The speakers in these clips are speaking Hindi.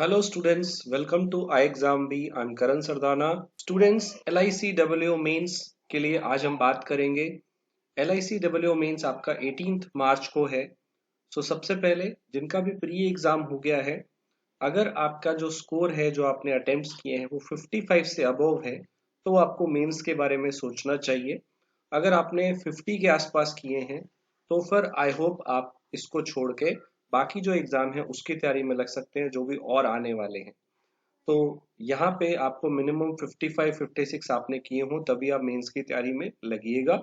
Hello students, welcome to iExamB. I'm Karan Sardana. Students, LICW mains के लिए आज हम बात करेंगे। LICW मेंस आपका 18 मार्च को है। सबसे पहले जिनका भी प्री एग्जाम हो गया है, अगर आपका जो स्कोर है जो आपने अटेम्प्ट्स किए हैं वो 55 से अबव है तो आपको मेंस के बारे में सोचना चाहिए। अगर आपने 50 के आसपास किए हैं तो फिर आई होप आप इसको छोड़ के बाकी जो एग्जाम है उसकी तैयारी में लग सकते हैं जो भी और आने वाले हैं। तो यहाँ पे आपको मिनिमम 55 56 आपने किए हो तभी आप मेंस की तैयारी में लगिएगा।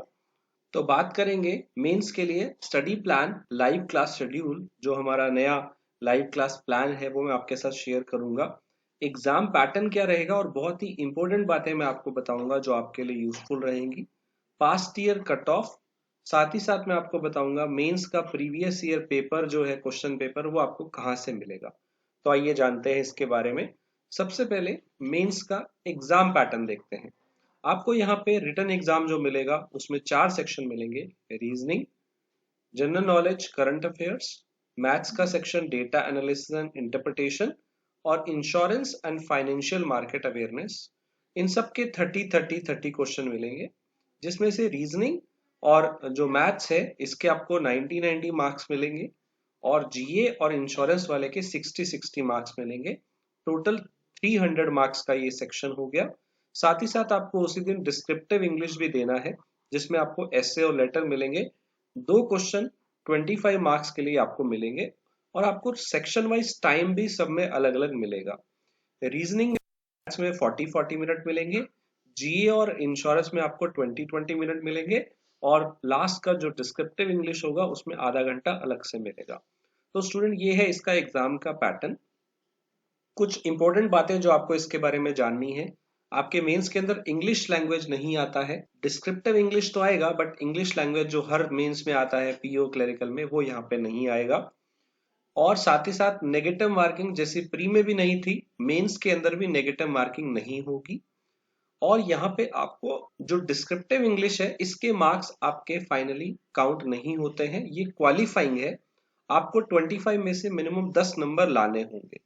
तो बात करेंगे मेंस के लिए study plan live class schedule. जो हमारा नया लाइव क्लास प्लान है वो मैं आपके साथ शेयर करूंगा। एग्जाम पैटर्न क्या रहेगा और बहुत ही इंपॉर्टेंट बातें मैं आपको बताऊंगा जो आपके लिए यूजफुल रहेंगी। पास्ट ईयर कट ऑफ, साथ ही साथ मैं आपको बताऊंगा मेंस का प्रीवियस ईयर पेपर जो है क्वेश्चन पेपर वो आपको कहाँ से मिलेगा। तो आइए जानते हैं इसके बारे में। सबसे पहले मेंस का एग्जाम पैटर्न देखते हैं। आपको यहाँ पे रिटन एग्जाम जो मिलेगा उसमें 4 सेक्शन मिलेंगे। Reasoning, general knowledge, current affairs, maths का section data analysis and interpretation और insurance and financial market awareness. इन सब के 30 क्वेश्चन मिलेंगे, जिसमें से रीजनिंग और जो मैथ्स है इसके आपको 90 मार्क्स मिलेंगे और जीए और इंश्योरेंस वाले के 60 मार्क्स मिलेंगे। टोटल 300 मार्क्स का ये सेक्शन हो गया। साथ ही साथ आपको उसी दिन डिस्क्रिप्टिव इंग्लिश भी देना है, जिसमें आपको एसे और लेटर मिलेंगे। 2 क्वेश्चन 25 मार्क्स के लिए आपको मिलेंगे और आपको सेक्शन वाइज टाइम भी सब में अलग अलग मिलेगा। रीजनिंग में 40 मिनट मिलेंगे, जीए और इंश्योरेंस में आपको 20 मिनट मिलेंगे और लास्ट का जो डिस्क्रिप्टिव इंग्लिश होगा उसमें आधा घंटा अलग से मिलेगा। तो स्टूडेंट ये है इसका एग्जाम का पैटर्न। कुछ इंपॉर्टेंट बातें जो आपको इसके बारे में जाननी है। आपके मेंस के अंदर इंग्लिश लैंग्वेज नहीं आता है। डिस्क्रिप्टिव इंग्लिश तो आएगा बट इंग्लिश लैंग्वेज जो हर मेंस में आता है पीओ क्लरिकल में वो यहाँ पे नहीं आएगा। और साथ ही साथ नेगेटिव मार्किंग जैसी प्री में भी नहीं थी, मेंस के अंदर भी नेगेटिव मार्किंग नहीं होगी। और यहाँ पे आपको जो डिस्क्रिप्टिव इंग्लिश है इसके मार्क्स आपके फाइनली काउंट नहीं होते हैं, ये क्वालिफाइंग है। आपको 25 में से मिनिमम 10 नंबर लाने होंगे।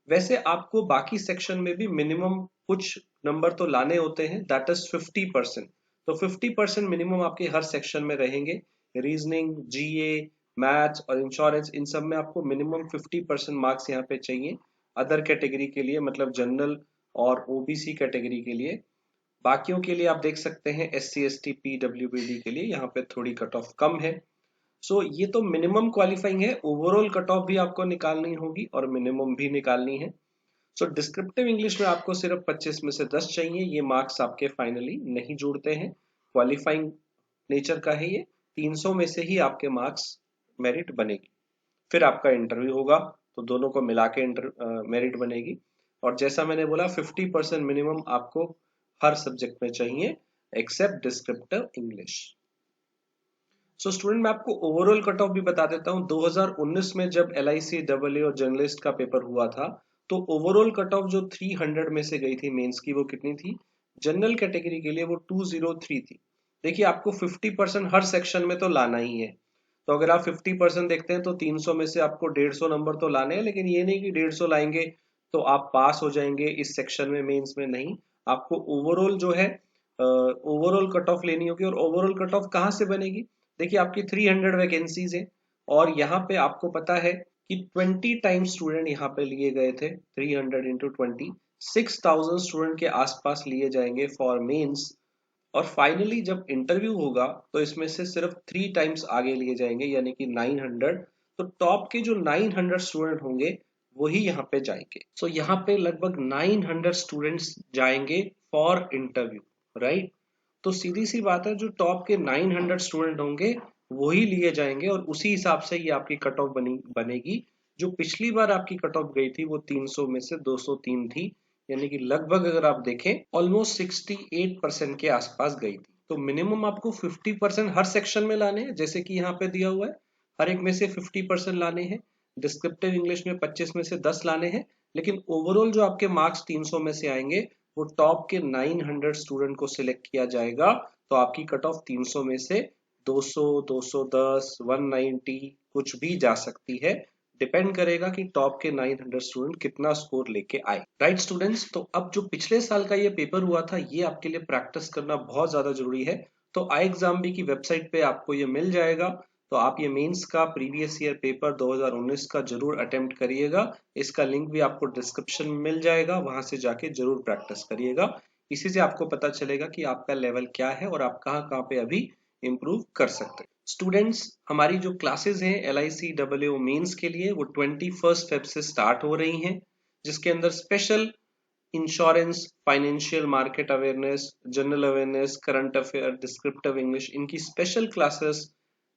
वैसे आपको बाकी सेक्शन में भी मिनिमम कुछ नंबर तो लाने होते हैं, दैट इज 50%। तो 50% मिनिमम आपके हर सेक्शन में रहेंगे। रीजनिंग, जीए, मैथ्स और इंश्योरेंस इन सब में आपको मिनिमम 50% मार्क्स यहाँ पे चाहिए। अदर कैटेगरी के लिए मतलब जनरल और ओबीसी कैटेगरी के लिए। बाकियों के लिए आप देख सकते हैं SC ST PWBD के लिए यहाँ पे थोड़ी कट ऑफ कम है। ये तो मिनिमम क्वालिफाइंग है। ओवरऑल कट ऑफ भी आपको निकालनी होगी और मिनिमम भी निकालनी है। डिस्क्रिप्टिव इंग्लिश में आपको सिर्फ 25 में से 10 चाहिए। ये मार्क्स आपके फाइनली नहीं जुड़ते हैं, क्वालिफाइंग नेचर का है ये। 300 में से ही आपके मार्क्स मेरिट बनेगी। फिर आपका इंटरव्यू होगा तो दोनों को मिला के मेरिट बनेगी। और जैसा मैंने बोला 50% मिनिमम आपको हर सब्जेक्ट में चाहिए एक्सेप्ट डिस्क्रिप्टिव इंग्लिश। स्टूडेंट मैं आपको ओवरऑल कट ऑफ भी बता देता हूँ। 2019 में जब LICW और जर्नलिस्ट का पेपर हुआ था तो ओवरऑल कट ऑफ जो 300 में से गई थी मेंस की वो कितनी थी? जनरल कैटेगरी के लिए वो 203 थी। देखिए आपको 50% हर सेक्शन में तो लाना ही है। तो अगर आप 50% देखते हैं तो 300 में से आपको 150 नंबर तो लाने हैं, लेकिन ये नहीं कि 150 लाएंगे तो आप पास हो जाएंगे इस सेक्शन में मेंस में। नहीं, आपको ओवरऑल जो है ओवरऑल कट ऑफ लेनी होगी। और ओवरऑल कट ऑफ कहाँ से बनेगी? देखिए आपकी 300 वैकेंसीज है और यहाँ पे आपको पता है कि 20 टाइम्स स्टूडेंट यहाँ पे लिए गए थे। 300 इंटू 20 6000 स्टूडेंट के आसपास लिए जाएंगे फॉर मेंस। और फाइनली जब इंटरव्यू होगा तो इसमें से सिर्फ 3 टाइम्स आगे लिए जाएंगे यानी कि 900। तो टॉप के जो 900 स्टूडेंट होंगे वही यहाँ पे जाएंगे। यहाँ पे लगभग 900 स्टूडेंट्स जाएंगे फॉर इंटरव्यू, राइट। तो सीधी सी बात है, जो टॉप के 900 स्टूडेंट होंगे वही लिए जाएंगे और उसी हिसाब से ये आपकी कट ऑफ बनेगी। जो पिछली बार आपकी कट ऑफ गई थी वो 300 में से 203 थी, यानी कि लगभग अगर आप देखें ऑलमोस्ट 68% के आसपास गई थी। तो मिनिमम आपको 50% हर सेक्शन में लाने हैं, जैसे कि यहाँ पे दिया हुआ है। हर एक में से 50% लाने हैं। डिस्क्रिप्टिव इंग्लिश में 25 में से 10 लाने हैं। लेकिन ओवरऑल जो आपके मार्क्स 300 में से आएंगे वो टॉप के 900 स्टूडेंट को सिलेक्ट किया जाएगा। तो आपकी कट ऑफ 300 में से 200, 210, 190 कुछ भी जा सकती है, डिपेंड करेगा कि टॉप के 900 स्टूडेंट कितना स्कोर लेके आए। राइट स्टूडेंट्स, तो अब जो पिछले साल का ये पेपर हुआ था ये आपके लिए प्रैक्टिस करना बहुत ज्यादा जरूरी है। तो आई एग्जाम बी की वेबसाइट पे आपको ये मिल जाएगा। तो आप ये मेंस का प्रीवियस ईयर पेपर 2019 का जरूर अटेम्प्ट करिएगा। इसका लिंक भी आपको डिस्क्रिप्शन में मिल जाएगा, वहां से जाके जरूर प्रैक्टिस करिएगा। इसी से आपको पता चलेगा कि आपका लेवल क्या है और आप कहाँ कहाँ पे अभी इम्प्रूव कर सकते हैं। स्टूडेंट्स, हमारी जो क्लासेस हैं LICWO मेंस के लिए वो 21 फेब से स्टार्ट हो रही हैं, जिसके अंदर special insurance, financial market awareness, general awareness, current affair, descriptive English, इनकी स्पेशल क्लासेस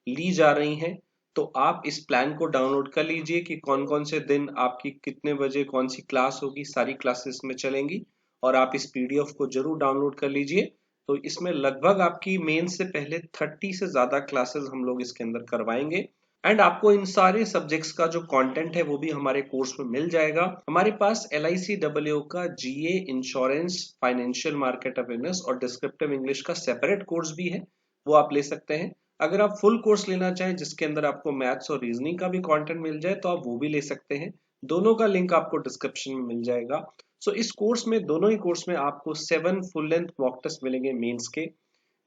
ली जा रही हैं। तो आप इस प्लान को डाउनलोड कर लीजिए कि कौन कौन से दिन आपकी कितने बजे कौन सी क्लास होगी, सारी क्लासेस में चलेंगी। और आप इस PDF को जरूर डाउनलोड कर लीजिए। तो इसमें लगभग आपकी मेन से पहले 30 से ज्यादा क्लासेस हम लोग इसके अंदर करवाएंगे। एंड आपको इन सारे सब्जेक्ट्स का जो कंटेंट है वो भी हमारे कोर्स में मिल जाएगा। हमारे पास LICWO का GA, insurance, financial market awareness और डिस्क्रिप्टिव इंग्लिश का सेपरेट कोर्स भी है, वो आप ले सकते हैं। अगर आप फुल कोर्स लेना चाहें जिसके अंदर आपको मैथ्स और रीजनिंग का भी कंटेंट मिल जाए तो आप वो भी ले सकते हैं। दोनों का लिंक आपको डिस्क्रिप्शन में मिल जाएगा। सो इस कोर्स में, दोनों ही कोर्स में आपको 7 फुल लेंथ मॉक टेस्ट मिलेंगे मेंस के।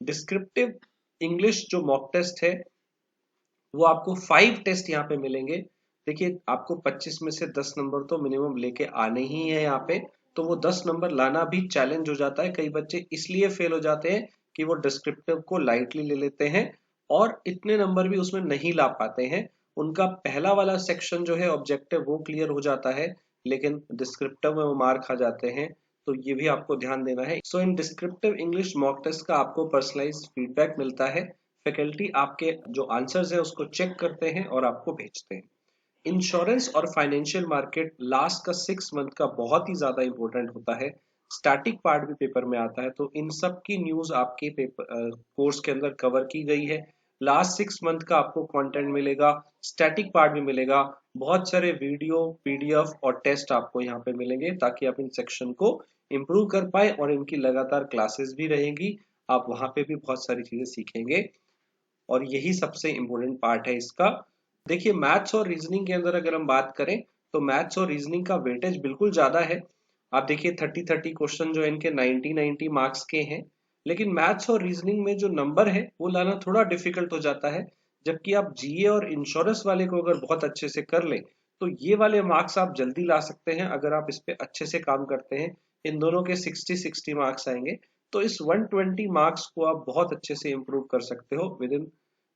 डिस्क्रिप्टिव इंग्लिश जो मॉक टेस्ट है वो आपको 5 टेस्ट यहाँ पे मिलेंगे। देखिए, आपको 25 में से 10 नंबर तो मिनिमम लेके आने ही है यहाँ पे। तो वो 10 नंबर लाना भी चैलेंज हो जाता है। कई बच्चे इसलिए फेल हो जाते हैं कि वो डिस्क्रिप्टिव को लाइटली ले लेते हैं और इतने नंबर भी उसमें नहीं ला पाते हैं। उनका पहला वाला सेक्शन जो है ऑब्जेक्टिव वो क्लियर हो जाता है, लेकिन डिस्क्रिप्टिव में वो मार खा जाते हैं। तो ये भी आपको ध्यान देना है। So in descriptive English mock test का आपको पर्सनलाइज्ड फीडबैक मिलता है। फैकल्टी आपके जो आंसर्स है उसको चेक करते हैं और आपको भेजते हैं। इंश्योरेंस और फाइनेंशियल मार्केट लास्ट का 6 मंथ का बहुत ही ज्यादा इंपॉर्टेंट होता है। स्टैटिक पार्ट भी पेपर में आता है, तो इन सब की न्यूज आपके पेपर कोर्स के अंदर कवर की गई है। लास्ट 6 मंथ का आपको कंटेंट मिलेगा, स्टैटिक पार्ट भी मिलेगा, बहुत सारे वीडियो, PDF और टेस्ट आपको यहाँ पे मिलेंगे ताकि आप इन सेक्शन को इम्प्रूव कर पाए। और इनकी लगातार क्लासेस भी रहेंगी, आप वहां पे भी बहुत सारी चीजें सीखेंगे और यही सबसे इम्पोर्टेंट पार्ट है इसका। देखिए, मैथ्स और रीजनिंग के अंदर अगर हम बात करें तो मैथ्स और रीजनिंग का वेटेज बिल्कुल ज्यादा है। आप देखिए 30-30 क्वेश्चन जो इनके 90-90 मार्क्स के हैं, लेकिन मैथ्स और रीजनिंग में जो नंबर है वो लाना थोड़ा डिफिकल्ट हो जाता है। जबकि आप GA और इंश्योरेंस वाले को अगर बहुत अच्छे से कर ले तो ये वाले मार्क्स आप जल्दी ला सकते हैं अगर आप इस पे अच्छे से काम करते हैं। इन दोनों के 60-60 मार्क्स आएंगे, तो इस 120 मार्क्स को आप बहुत अच्छे से इम्प्रूव कर सकते हो विद इन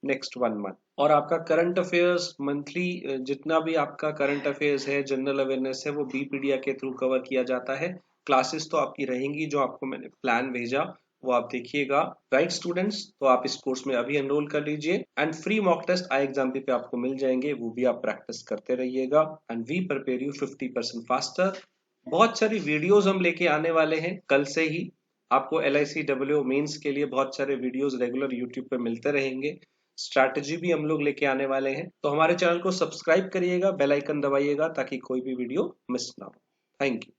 नेक्स्ट 1 मंथ। और आपका करंट अफेयर्स मंथली, जितना भी आपका करंट अफेयर्स है, जनरल अवेयरनेस है, वो बीपीडिया के थ्रू कवर किया जाता है। क्लासेस तो आपकी रहेंगी, जो आपको मैंने प्लान भेजा वो आप देखिएगा। राइट स्टूडेंट्स, तो आप इस कोर्स में अभी एनरोल कर लीजिए एंड फ्री मॉक टेस्ट आई एग्जाम पे आपको मिल जाएंगे, वो भी आप प्रैक्टिस करते रहिएगा। And we prepare you 50% faster. बहुत सारी वीडियोस हम लेके आने वाले हैं कल से ही। आपको LICWO मेंस के लिए बहुत सारे वीडियोस रेगुलर यूट्यूब पे मिलते रहेंगे। स्ट्रैटेजी भी हम लोग लेके आने वाले हैं। तो हमारे चैनल को सब्सक्राइब करिएगा, बेल आइकन दबाइएगा ताकि कोई भी वीडियो मिस ना हो। Thank you.